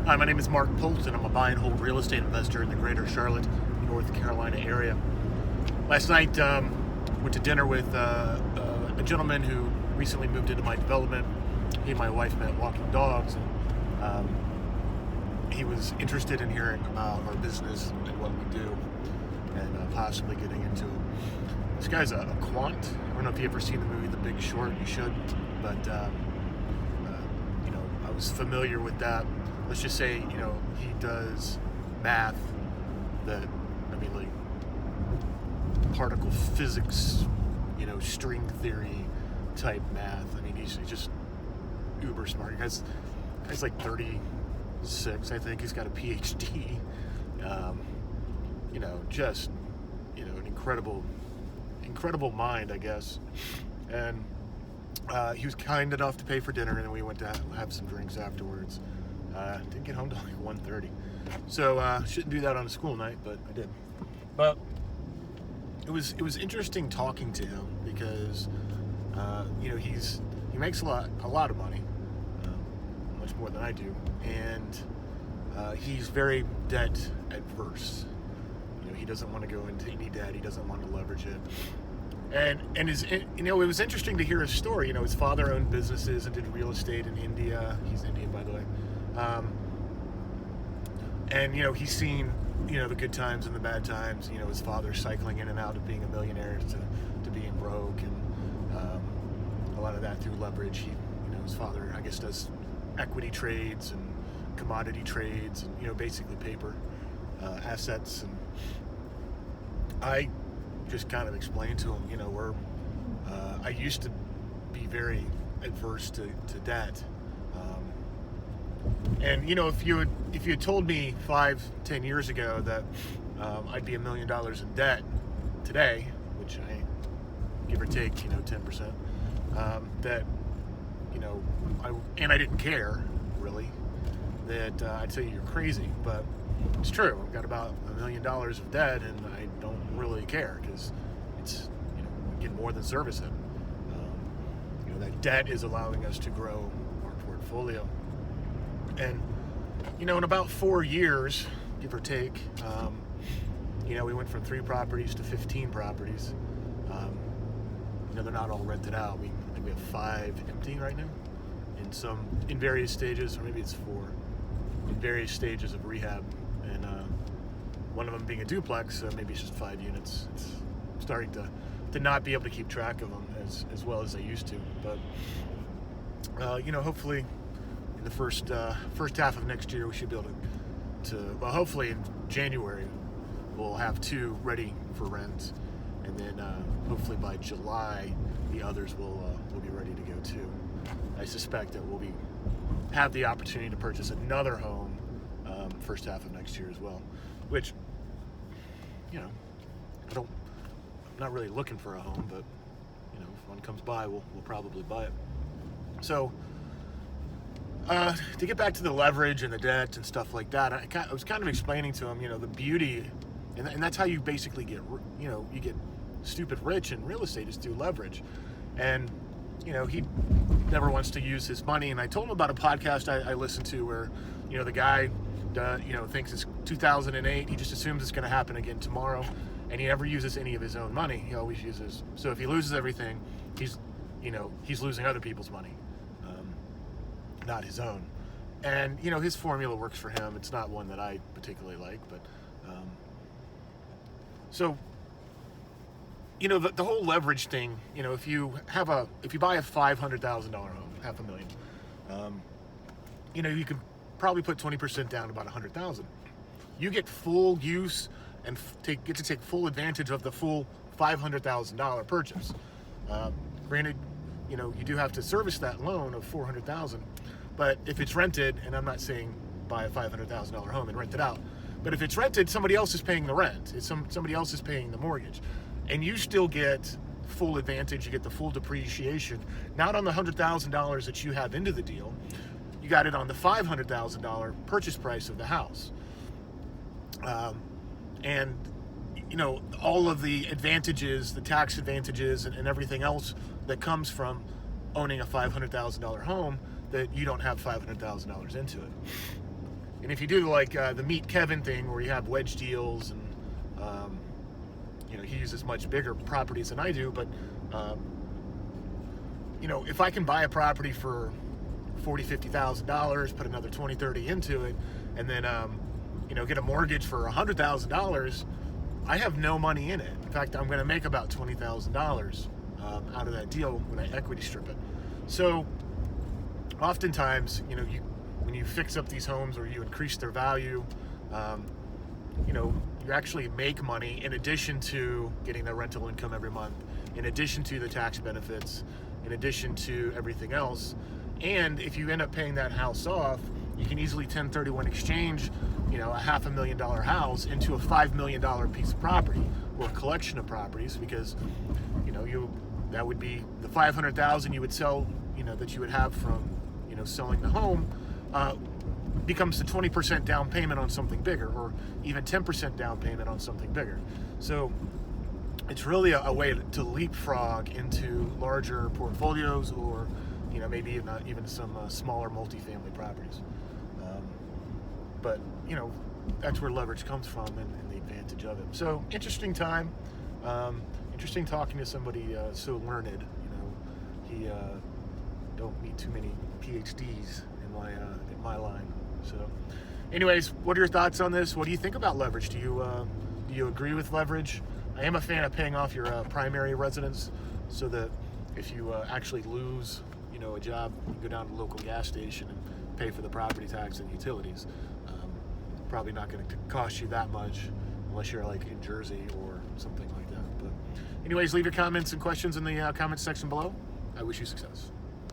Hi, my name is Mark Polton. I'm a buy and hold real estate investor in the greater Charlotte, North Carolina area. Last night, went to dinner with a gentleman who recently moved into my development. He and my wife met walking dogs, and he was interested in hearing about our business and what we do, and possibly getting into it. This guy's a quant. I don't know if you've ever seen the movie The Big Short. You should, but I was familiar with that. Let's just say, he does math that, like particle physics, string theory type math. He's just uber smart. Guy's like 36, I think. He's got a PhD. Just, an incredible mind, I guess. And he was kind enough to pay for dinner, and then we went to have some drinks afterwards. Didn't get home till like 1:30, so shouldn't do that on a school night, but I did. But it was interesting talking to him because he makes a lot of money, much more than I do, and he's very debt adverse. He doesn't want to go into any debt. He doesn't want to leverage it. And it was interesting to hear his story. His father owned businesses and did real estate in India. He's Indian, by the way. And he's seen the good times and the bad times. His father cycling in and out of being a millionaire to being broke, and a lot of that through leverage. His father, I guess, does equity trades and commodity trades, and basically paper assets. And I just kind of explained to him, I used to be very adverse to debt. And if you had told me 5-10 years ago that I'd be $1 million in debt today, which I give or take 10%, that I didn't care really, that I'd say you're crazy. But it's true. I've got about $1 million of debt, and I don't really care because it's we get more than service it. That debt is allowing us to grow our portfolio. And, in about 4 years, give or take, we went from 3 properties to 15 properties. They're not all rented out. I think we have 5 empty right now, in various stages, or maybe it's 4, in various stages of rehab. And one of them being a duplex, maybe it's just 5 units. It's starting to not be able to keep track of them as well as I used to. But, hopefully, in the first half of next year, we should be able to hopefully in January we'll have 2 ready for rent, and then hopefully by July the others will be ready to go too. I suspect that we'll have the opportunity to purchase another home first half of next year as well, which I'm not really looking for a home, but if one comes by, we'll probably buy it. So. To get back to the leverage and the debt and stuff like that, I was kind of explaining to him, the beauty, and that's how you basically get, you get stupid rich in real estate is through leverage. And, he never wants to use his money. And I told him about a podcast I listened to where, the guy, thinks it's 2008. He just assumes it's going to happen again tomorrow. And he never uses any of his own money. He always uses, so if he loses everything, he's losing other people's money. Not his own. And his formula works for him. It's not one that I particularly like, but so the whole leverage thing, if you buy a $500,000 home, $500,000, you can probably put 20% down, about $100,000. You get full use and get to take full advantage of the full $500,000 purchase. Granted, you do have to service that loan of $400,000. But if it's rented, and I'm not saying buy a $500,000 home and rent it out, but if it's rented, somebody else is paying the rent. Somebody else is paying the mortgage, and you still get full advantage. You get the full depreciation, not on the $100,000 that you have into the deal. You got it on the $500,000 purchase price of the house, and all of the advantages, the tax advantages, and everything else that comes from owning a $500,000 home that you don't have $500,000 into it. And if you do like the Meet Kevin thing, where you have wedge deals, and he uses much bigger properties than I do, but if I can buy a property for $40,000-$50,000, put another $20,000-$30,000 into it, and then get a mortgage for $100,000, I have no money in it. In fact, I'm going to make about $20,000 out of that deal when I equity strip it. So oftentimes, when you fix up these homes or you increase their value, you actually make money in addition to getting the rental income every month, in addition to the tax benefits, in addition to everything else. And if you end up paying that house off, you can easily 1031 exchange, a $500,000 house into a $5 million piece of property, or a collection of properties, because that would be the $500,000 you would sell, that you would have from selling the home, becomes the 20% down payment on something bigger, or even 10% down payment on something bigger. So it's really a way to leapfrog into larger portfolios, or maybe even some smaller multifamily properties. But that's where leverage comes from, and the advantage of it. So interesting time. Interesting talking to somebody so learned. He don't meet too many PhDs in my line. So, anyways, what are your thoughts on this? What do you think about leverage? Do you agree with leverage? I am a fan of paying off your primary residence, so that if you actually lose, a job, you can go down to the local gas station and pay for the property tax and utilities. Probably not going to cost you that much unless you're like in Jersey or something like that. But anyways, leave your comments and questions in the comments section below. I wish you success.